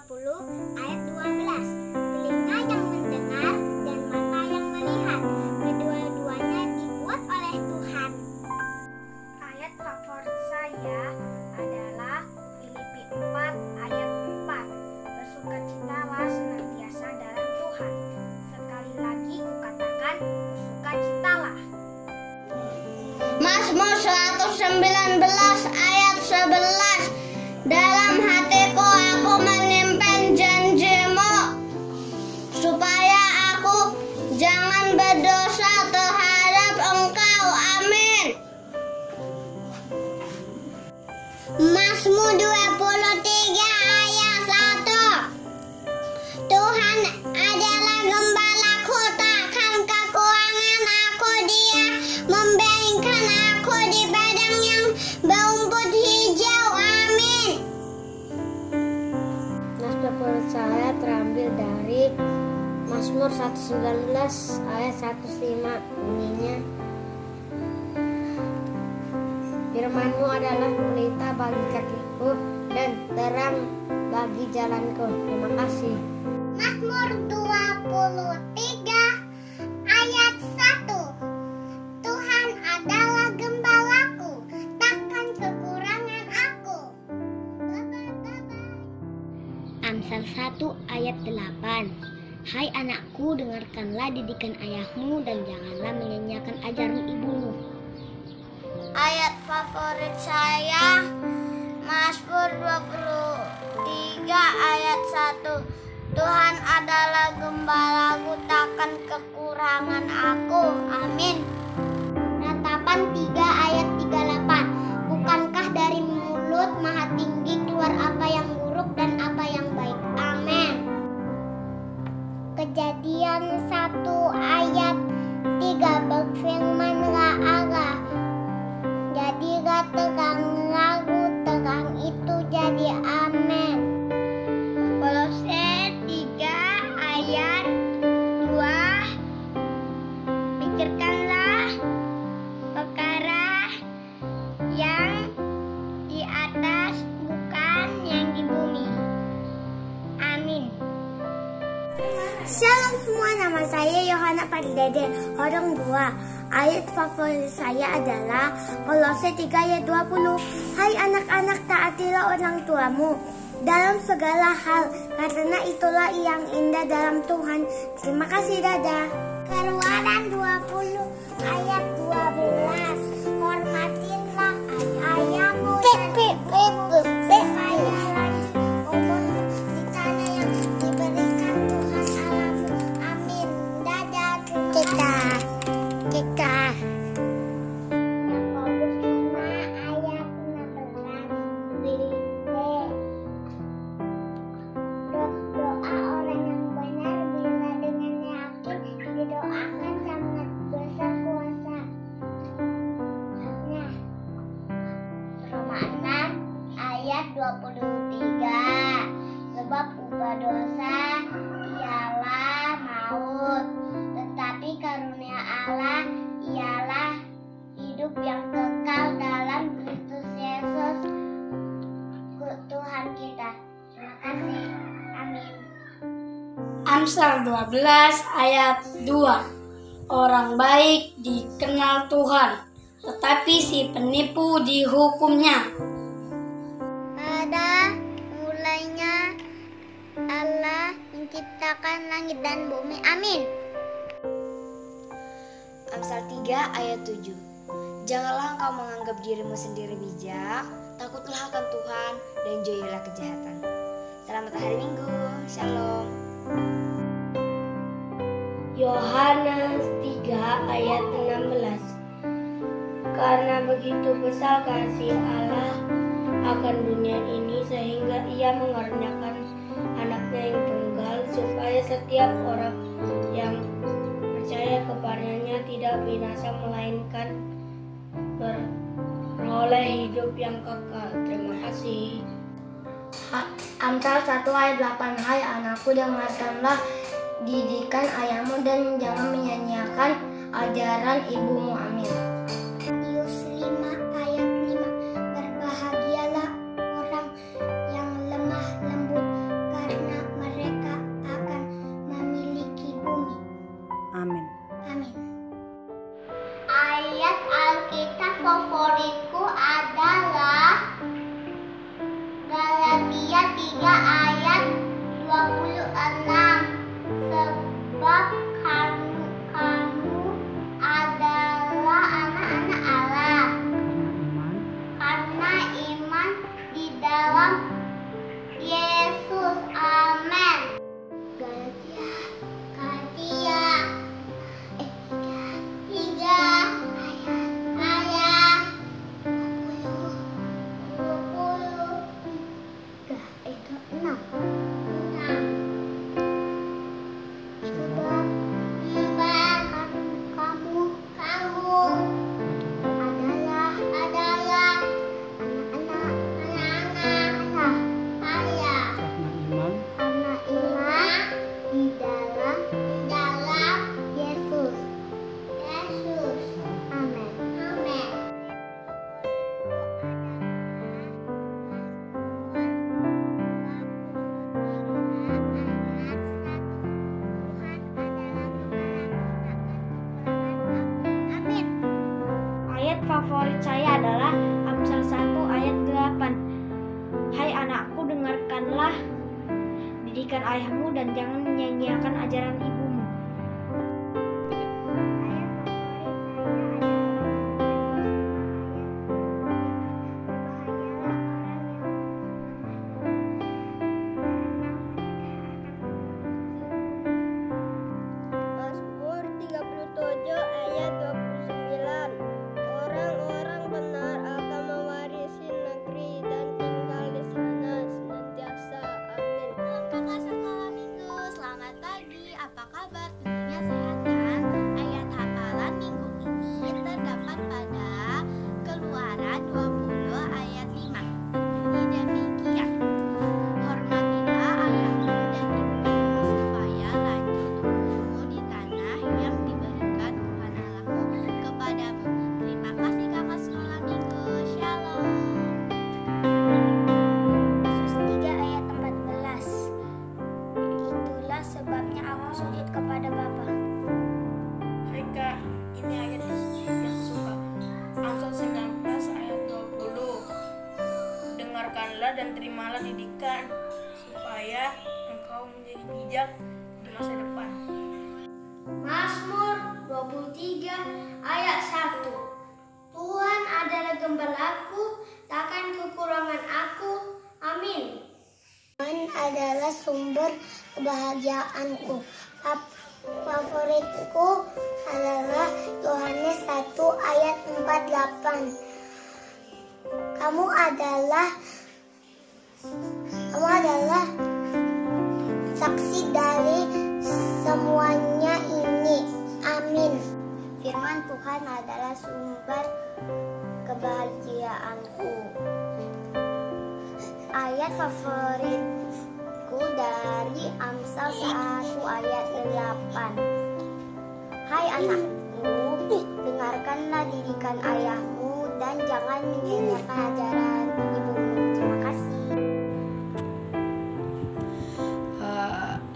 20 ayat 12. Telinga yang mendengar dan mata yang melihat, kedua-duanya dibuat oleh Tuhan. Ayat favorit saya adalah Filipi 4 ayat 4. Bersukacitalah senantiasa dalam Tuhan. Sekali lagi kukatakan, bersukacitalah. Mazmur 119 ayat 11. Dalam hatiku aku menyimpan janji-Mu, supaya aku jangan berdosa terhadap Engkau. Amin. Mazmur 23 ayat 1. Tuhan adalah gembalaku, takkan kekurangan aku. Dia membiarkan aku di padang yang berumput hijau. Amin. Nas favorit saya terambil dari Mazmur 119 ayat 105. Bunyinya, Firman-Mu adalah pelita bagi kakiku dan terang bagi jalanku. Terima kasih. Mazmur 23 ayat 1. Tuhan adalah gembalaku, takkan kekurangan aku. Amsal 1 ayat 8. Hai anakku, dengarkanlah didikan ayahmu dan janganlah menyanyiakan ajaran ibumu. Ayat favorit saya Mazmur 23 ayat 1. Tuhan adalah gembalaku, takkan kekurangan aku. Amin. Ratapan 3 ayat 38. Bukankah dari mulut Maha Tinggi keluar apa yang buruk dan apa yang baik? Amin. Kejadian 1 ayat 3. Berfirmanlah Allah, jadilah terang, lalu terang itu jadi. Amin. Kolose 3 ayat 2. Pikirkanlah perkara yang di atas, bukan yang di bumi. Amin. Shalom semua, nama saya Yohana Pardede, orang 2. Ayat favorit saya adalah Kolose 3 ayat 20. Hai anak-anak, taatilah orang tuamu dalam segala hal, karena itulah yang indah dalam Tuhan. Terima kasih, dadah. Keluaran 20 ayat 12. Hormatilah ayahmu dan supaya lanjut umurmu di tanah yang diberikan Tuhan Allahmu. Amin. Dadah. Kita. Yakobus 5 ayat 16. Doa orang yang benar bila dengan yakin didoakan sangat besar kuasa. Nah, Roma 6 ayat 23. Sebab upah dosa ialah maut, tetapi karunia Allah ialah hidup yang kekal dalam Kristus Yesus Tuhan kita. Terima kasih. Amin. Amsal 12 ayat 2. Orang baik dikenal Tuhan, tetapi si penipu dihukumnya. Pada mulanya Allah menciptakan langit dan bumi. Amin. Amsal 3 ayat 7. Janganlah engkau menganggap dirimu sendiri bijak, takutlah akan Tuhan dan jauhilah kejahatan. Selamat hari Minggu. Shalom. Yohanes 3 ayat 16. Karena begitu besar kasih Allah akan dunia ini, sehingga Ia mengaruniakan anaknya yang tunggal, supaya setiap orang yang percaya kepadanya tidak binasa, melainkan beroleh hidup yang kekal. Terima kasih. Amsal 1 ayat 8. Hai anakku, dengarkanlah didikan ayahmu dan jangan menyanyiakan ajaran ibumu. Amin. Matius 5 ayat 5. Berbahagialah orang yang lemah lembut, karena Amin. Ayat Alkitab favoritku adalah Galatia 3 ayat 26. Sebab kamu adalah anak-anak Allah karena iman di dalam Yesus. Amin. Galatia 3 ayat 6. Favorit saya adalah Amsal 1 ayat 8. Hai anakku, dengarkanlah didikan ayahmu dan jangan menyanyiakan ajaran ibumu. Mazmur 37 ayat 29. Orang-orang benar akan mewarisi negeri dan tinggal di sana senantiasa. Amin. Kakak sekolah minggu, selamat pagi. Apa kabar? Tentunya sehat kan? Ayat hafalan minggu ini terdapat pada Keluaran 20 ayat 5. Bunyi demikian. Hormatilah ayahmu dan ibumu supaya lanjut umurmu di tanah yang diberikan Tuhan Allahmu kepadamu. Terima kasih kakak sekolah minggu. Shalom. Yesus 3 ayat 14. Itulah sebabnya aku sujud kepada Bapa. Hai Kak, ini ayat yang suka. Amsal 19 ayat 20. Dengarkanlah dan terimalah didikan supaya engkau menjadi bijak di masa depan. Mazmur 23 ayat 1. Tuhan adalah gembalaku, takkan kekurangan aku. Amin. Tuhan adalah sumber kebahagiaanku. Favoritku adalah Yohanes 1 ayat 48. Kamu adalah saksi dari semuanya ini. Amin. Firman Tuhan adalah sumber kebahagiaanku. Ayat favoritku dari Amsal 1 ayat 8. Hai anakku, dengarkanlah didikan ayahmu dan jangan menyanyiakan ajaran ibumu. Terima kasih.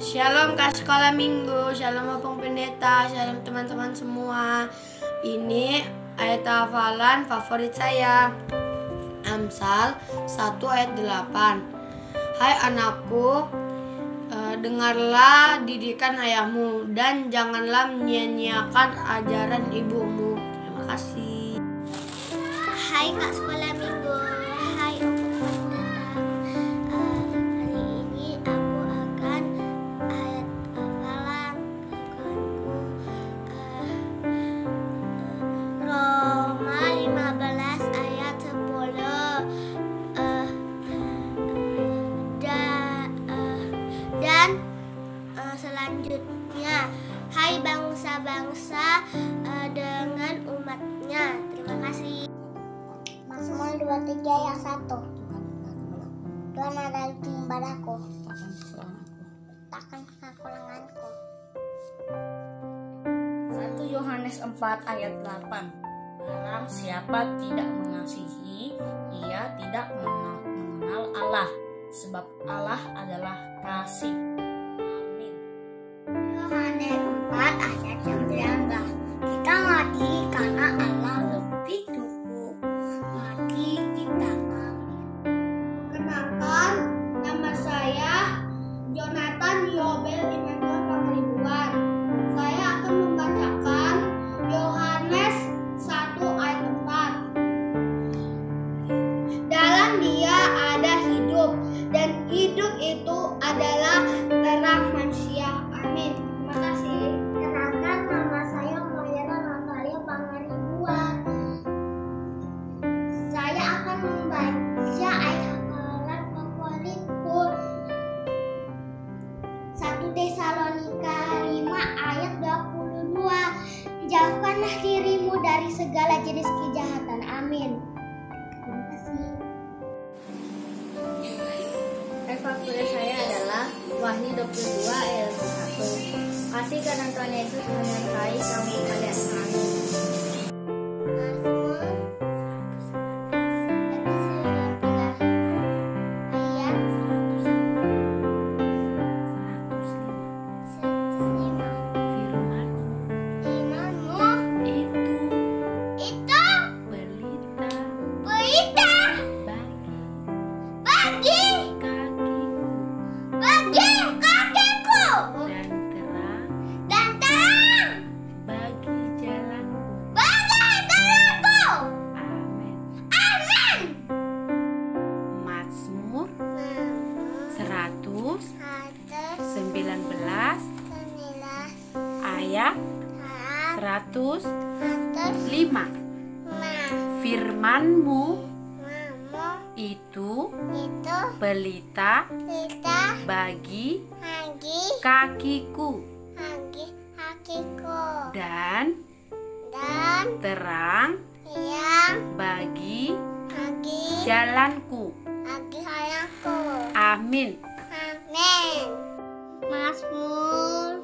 Shalom Kak Sekolah Minggu, Shalom Opung Pendeta, Shalom teman-teman semua. Ini ayat hafalan favorit saya, Amsal 1 ayat 8. Hai anakku, dengarlah didikan ayahmu dan janganlah menyanyiakan ajaran ibumu. Terima kasih. Hai Kak Sekolah Minggu. Hai Opung Pendeta. Hari ini aku akan ayat hafalan kesukaanku. Roma 15 ayat 10. Dan selanjutnya, hai bangsa-bangsa dengan umatnya. Terima kasih. Mazmur 23 ayat 1. Tuhan adalah gembalaku, takkan kekuranganku. 1 Yohanes 4 ayat 8. Barang siapa tidak mengasihi, ia tidak mengenal Allah, sebab Allah adalah kasih. Amin. Yohanes 4 ayat 19. melindungimu dari segala jenis kejahatan. Amin. Terima kasih. Ayat favorit saya adalah Wahyu 22 ayat 1. Kasih karena Tuhan Yesus menyertai kamu sekalian. Amin. Mazmur 119 ayat 105. Firman-Mu itu pelita bagi kakiku dan terang bagi jalanku. Amin. Mazmur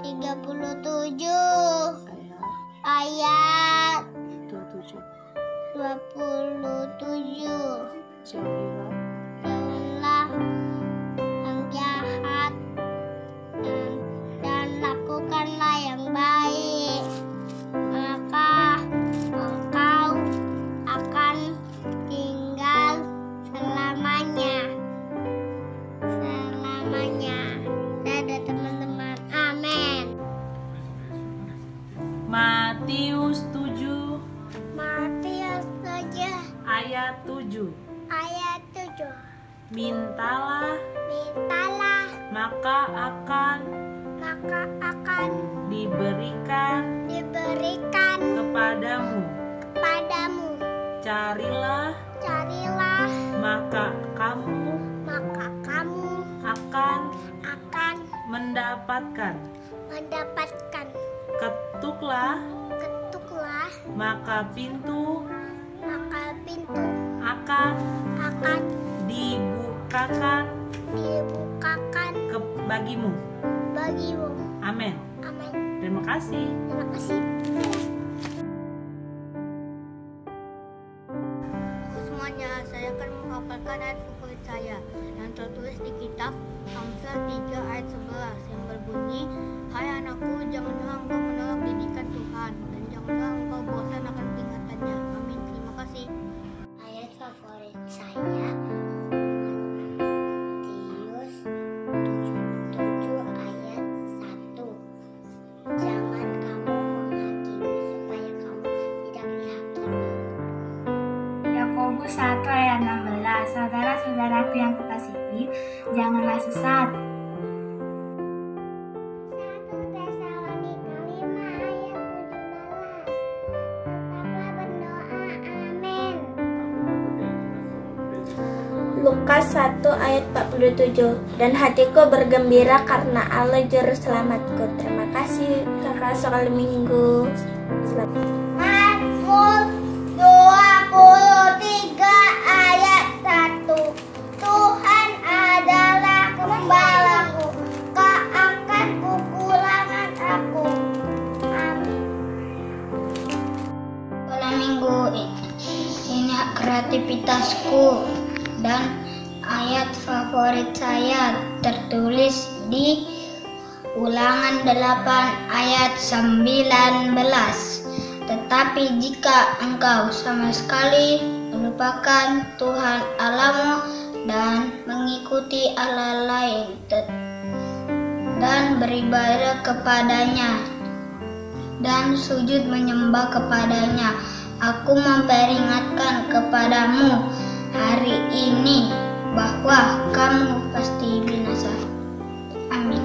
37 ayat 27. Jauhilah yang jahat dan lakukanlah yang baik, maka engkau akan tinggal selamanya. Dadah teman-teman. Amin. Matius 7 ayat 7. Mintalah maka akan diberikan kepadamu. Carilah maka kamu akan mendapatkan. Ketuklah maka pintu akan dibukakan bagimu. Amin. Terima kasih. Semuanya, saya akan menghafalkan ayat favorit saya yang tertulis di kitab Amsal 3 ayat 11 yang berbunyi, "Hai anakku, janganlah engkau menolak didikan Tuhan dan janganlah engkau bosan akan peringatannya." Amin. Terima kasih. Ayat favorit saya Matius 7 ayat 1. Jangan kamu menghakimi supaya kamu tidak dihakimi. Yakobus 1 ayat 16. Saudara-saudaraku yang kukasihi, janganlah sesat. 1 Tesalonika 5 ayat 17. Tetaplah berdoa. Amin. Lukas 1 ayat 47. Dan hatiku bergembira karena Allah juru selamatku. Terima kasih kakak soal minggu. Mazmur 23 ayat 1. Tuhan adalah gembalaku, kau akan kekurangan aku. Amin. Sekolah minggu ini kreativitasku dan ayat favorit saya tertulis di Ulangan 8 ayat 19. Tetapi jika engkau sama sekali melupakan Tuhan Allahmu dan mengikuti Allah lain dan beribadah kepadanya dan sujud menyembah kepadanya, aku memperingatkan kepadamu hari ini bahwa kamu pasti binasa. Amin.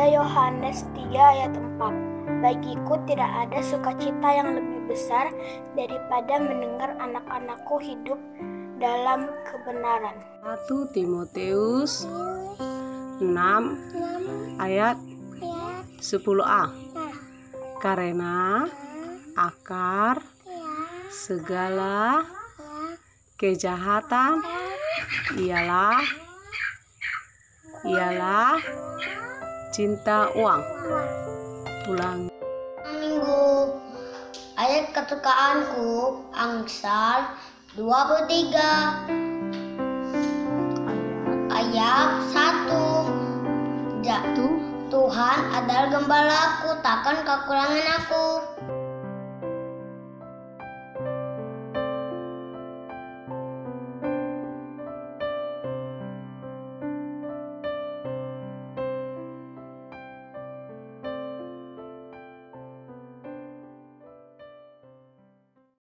Yohanes 3 ayat 4. Bagiku tidak ada sukacita yang lebih besar daripada mendengar anak-anakku hidup dalam kebenaran. 1 Timotius 6 ayat 10a. Karena akar segala kejahatan ialah cinta uang. Ulang. Minggu. Ayat kesukaanku Amsal 23 ayat 1. Tuhan adalah gembalaku, takkan kekurangan aku.